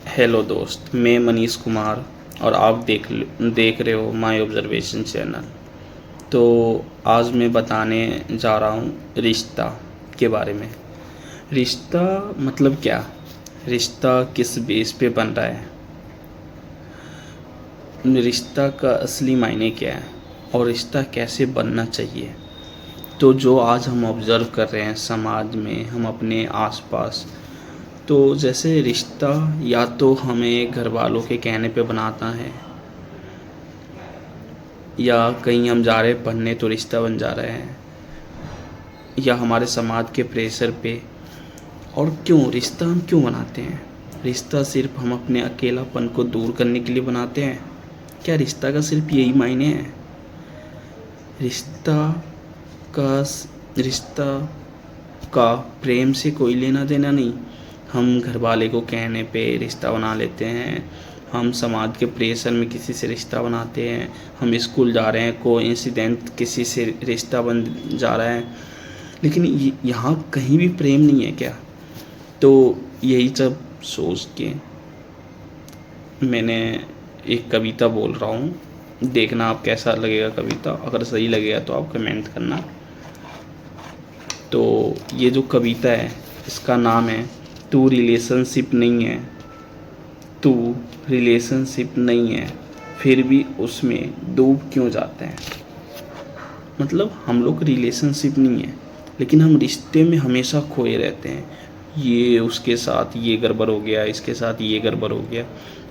Hello दोस्त, मैं मनीष कुमार और आप देख रहे हो माय ऑब्जर्वेशन चैनल। तो आज मैं बताने जा रहा हूँ रिश्ता के बारे में। रिश्ता मतलब क्या? रिश्ता किस बेस पे बन रहा है? रिश्ता का असली मायने क्या है और रिश्ता कैसे बनना चाहिए? तो जो आज हम ऑब्ज़र्व कर रहे हैं समाज में, हम अपने आसपास, तो जैसे रिश्ता या तो हमें घर वालों के कहने पे बनाता है, या कहीं हम जा रहे हैं पढ़ने तो रिश्ता बन जा रहा है, या हमारे समाज के प्रेशर पे। और क्यों रिश्ता हम क्यों बनाते हैं? रिश्ता सिर्फ हम अपने अकेलापन को दूर करने के लिए बनाते हैं? क्या रिश्ता का सिर्फ यही मायने है? रिश्ता का रिश्ता का प्रेम से कोई लेना देना नहीं। हम घर वाले को कहने पे रिश्ता बना लेते हैं, हम समाज के प्रेशर में किसी से रिश्ता बनाते हैं, हम स्कूल जा रहे हैं कोइंसिडेंट किसी से रिश्ता बन जा रहा है, लेकिन यहाँ कहीं भी प्रेम नहीं है क्या? तो यही सब सोच के मैंने एक कविता बोल रहा हूँ, देखना आप कैसा लगेगा कविता। अगर सही लगेगा तो आप कमेंट करना। तो ये जो कविता है इसका नाम है तू रिलेशनशिप नहीं है, तू रिलेशनशिप नहीं है फिर भी उसमें डूब क्यों जाते हैं। मतलब हम लोग रिलेशनशिप नहीं है लेकिन हम रिश्ते में हमेशा खोए रहते हैं। ये उसके साथ ये गड़बड़ हो गया, इसके साथ ये गड़बड़ हो गया।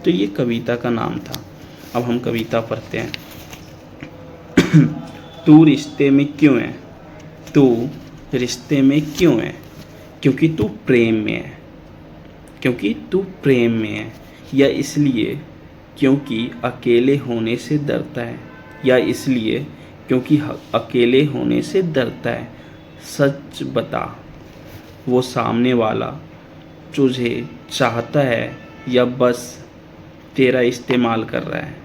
तो ये कविता का नाम था। अब हम कविता पढ़ते हैं। तू रिश्ते में क्यों है, तू रिश्ते में क्यों है? क्योंकि तू प्रेम में है, क्योंकि तू प्रेम में है, या इसलिए क्योंकि अकेले होने से डरता है, या इसलिए क्योंकि अकेले होने से डरता है। सच बता, वो सामने वाला तुझे चाहता है या बस तेरा इस्तेमाल कर रहा है?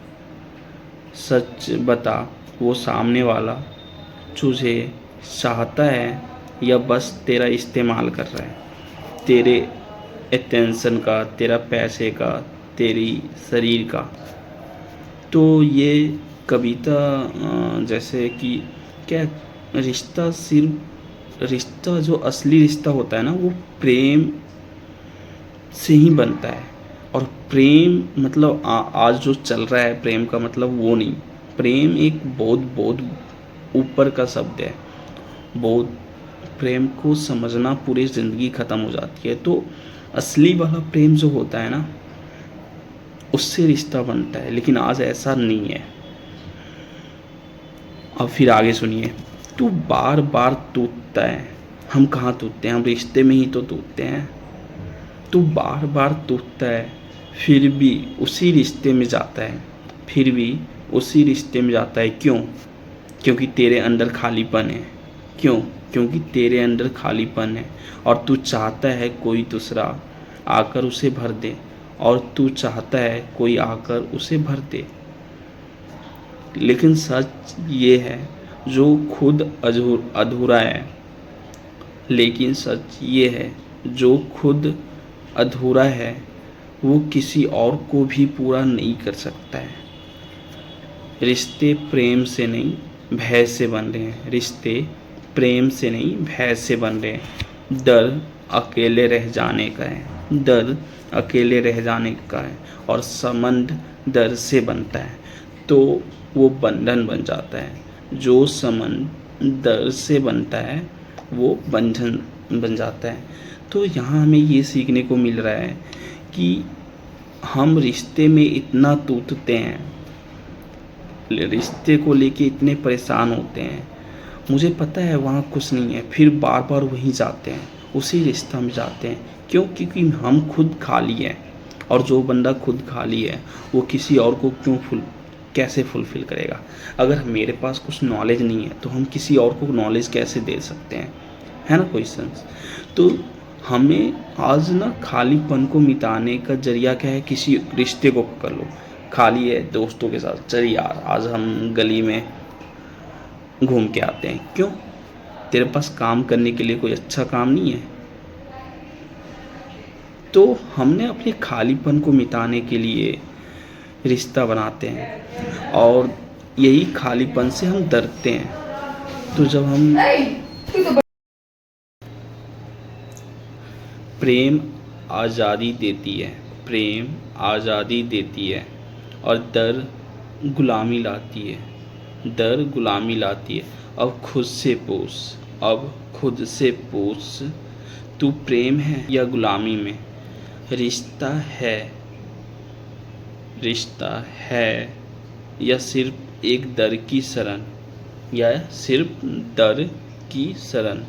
सच बता, वो सामने वाला तुझे चाहता है या बस तेरा इस्तेमाल कर रहा है? तेरे अटेंशन का, तेरा पैसे का, तेरी शरीर का। तो ये कविता जैसे कि क्या, रिश्ता जो असली रिश्ता होता है ना, वो प्रेम से ही बनता है। और प्रेम मतलब आज जो चल रहा है प्रेम का मतलब वो नहीं। प्रेम एक बहुत बहुत ऊपर का शब्द है। बहुत प्रेम को समझना पूरी ज़िंदगी ख़त्म हो जाती है। तो असली वाला प्रेम जो होता है ना, उससे रिश्ता बनता है, लेकिन आज ऐसा नहीं है। अब फिर आगे सुनिए। तू बार बार टूटता है। हम कहाँ टूटते हैं? हम रिश्ते में ही तो टूटते हैं। तू बार बार टूटता है फिर भी उसी रिश्ते में जाता है, फिर भी उसी रिश्ते में जाता है। क्यों? क्योंकि तेरे अंदर खालीपन है। क्यों? क्योंकि तेरे अंदर खालीपन है और तू चाहता है कोई दूसरा आकर उसे भर दे, और तू चाहता है कोई आकर उसे भर दे। लेकिन सच ये है जो खुद अधूरा है, लेकिन सच ये है जो खुद अधूरा है वो किसी और को भी पूरा नहीं कर सकता है। रिश्ते प्रेम से नहीं भय से बन रहे हैं। रिश्ते प्रेम से नहीं भय से बन रहे हैं। डर अकेले रह जाने का है, डर अकेले रह जाने का है, और संबंध डर से बनता है तो वो बंधन बन जाता है। जो संबंध डर से बनता है वो बंधन बन जाता है। तो यहाँ हमें ये सीखने को मिल रहा है कि हम रिश्ते में इतना टूटते हैं, रिश्ते को लेके इतने परेशान होते हैं। मुझे पता है वहाँ कुछ नहीं है, फिर बार बार वहीं जाते हैं, उसी रिश्ता में जाते हैं। क्यों? क्योंकि हम खुद खाली हैं, और जो बंदा खुद खाली है वो किसी और को कैसे फुलफ़िल करेगा? अगर मेरे पास कुछ नॉलेज नहीं है तो हम किसी और को नॉलेज कैसे दे सकते हैं? है ना क्वेश्चंस। तो हमें आज ना खालीपन को मिटाने का जरिया क्या है? किसी रिश्ते को पकड़ लो। खाली है दोस्तों के साथ, चल यार आज हम गली में घूम के आते हैं। क्यों? तेरे पास काम करने के लिए कोई अच्छा काम नहीं है? तो हमने अपने खालीपन को मिटाने के लिए रिश्ता बनाते हैं और यही खालीपन से हम डरते हैं। तो जब हम प्रेम आज़ादी देती है, प्रेम आज़ादी देती है और डर गुलामी लाती है, डर गुलामी लाती है। अब खुद से पूछ, अब खुद से पूछ, तू प्रेम है या गुलामी में? रिश्ता है, रिश्ता है या सिर्फ एक डर की शरण, या सिर्फ डर की शरण।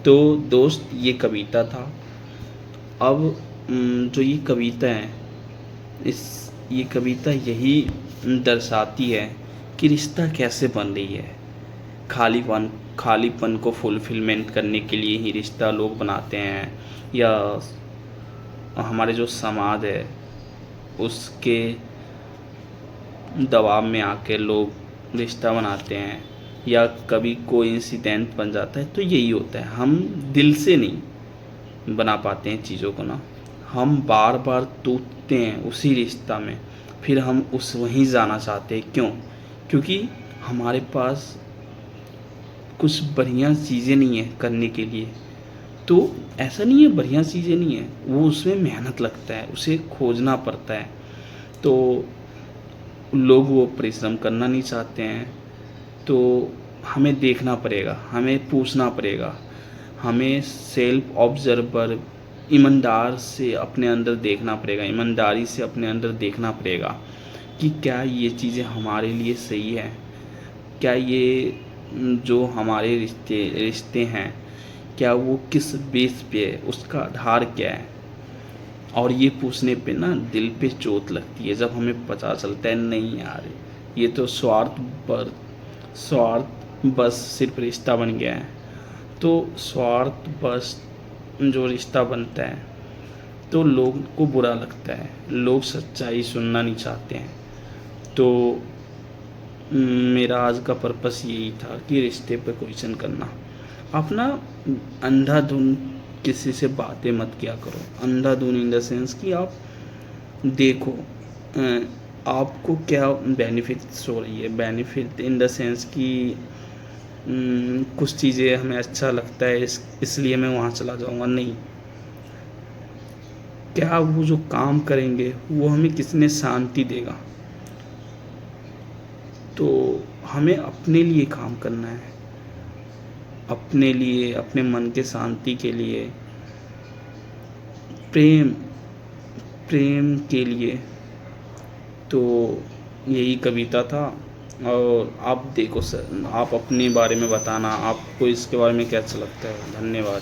तो दोस्त ये कविता था। अब जो ये कविता है, ये कविता यही दर्शाती है कि रिश्ता कैसे बन रही है। खालीपन को फुलफिलमेंट करने के लिए ही रिश्ता लोग बनाते हैं, या हमारे जो समाज है उसके दबाव में आके लोग रिश्ता बनाते हैं, या कभी कोई इंसिडेंट बन जाता है। तो यही होता है, हम दिल से नहीं बना पाते हैं चीज़ों को ना, हम बार बार टूटते हैं उसी रिश्ता में, फिर हम वहीं जाना चाहते हैं। क्यों? क्योंकि हमारे पास कुछ बढ़िया चीज़ें नहीं है करने के लिए। तो ऐसा नहीं है बढ़िया चीज़ें नहीं है, वो उसमें मेहनत लगता है, उसे खोजना पड़ता है। तो लोग वो परिश्रम करना नहीं चाहते हैं। तो हमें देखना पड़ेगा, हमें पूछना पड़ेगा, हमें सेल्फ ऑब्जर्वर ईमानदार से अपने अंदर देखना पड़ेगा, ईमानदारी से अपने अंदर देखना पड़ेगा कि क्या ये चीज़ें हमारे लिए सही है, क्या ये जो हमारे रिश्ते हैं क्या वो किस बेस पे है, उसका आधार क्या है। और ये पूछने पे ना दिल पे चोट लगती है जब हमें पता चलता है नहीं यार, ये तो स्वार्थ बस सिर्फ रिश्ता बन गया है। तो स्वार्थ बस जो रिश्ता बनता है तो लोग को बुरा लगता है, लोग सच्चाई सुनना नहीं चाहते हैं। तो मेरा आज का पर्पस यही था कि रिश्ते पे क्वेश्चन करना। अपना अंधाधुन किसी से बातें मत किया करो, अंधाधुन इन द सेंस कि आप देखो आपको क्या बेनिफिट्स हो रही है। बेनिफिट इन द सेंस कि कुछ चीज़ें हमें अच्छा लगता है इसलिए मैं वहाँ चला जाऊँगा, नहीं। क्या वो जो काम करेंगे वो हमें कितने शांति देगा। तो हमें अपने लिए काम करना है, अपने लिए, अपने मन के शांति के लिए, प्रेम के लिए। तो यही कविता था। और आप देखो सर, आप अपने बारे में बताना, आपको इसके बारे में क्या अच्छा लगता है। धन्यवाद।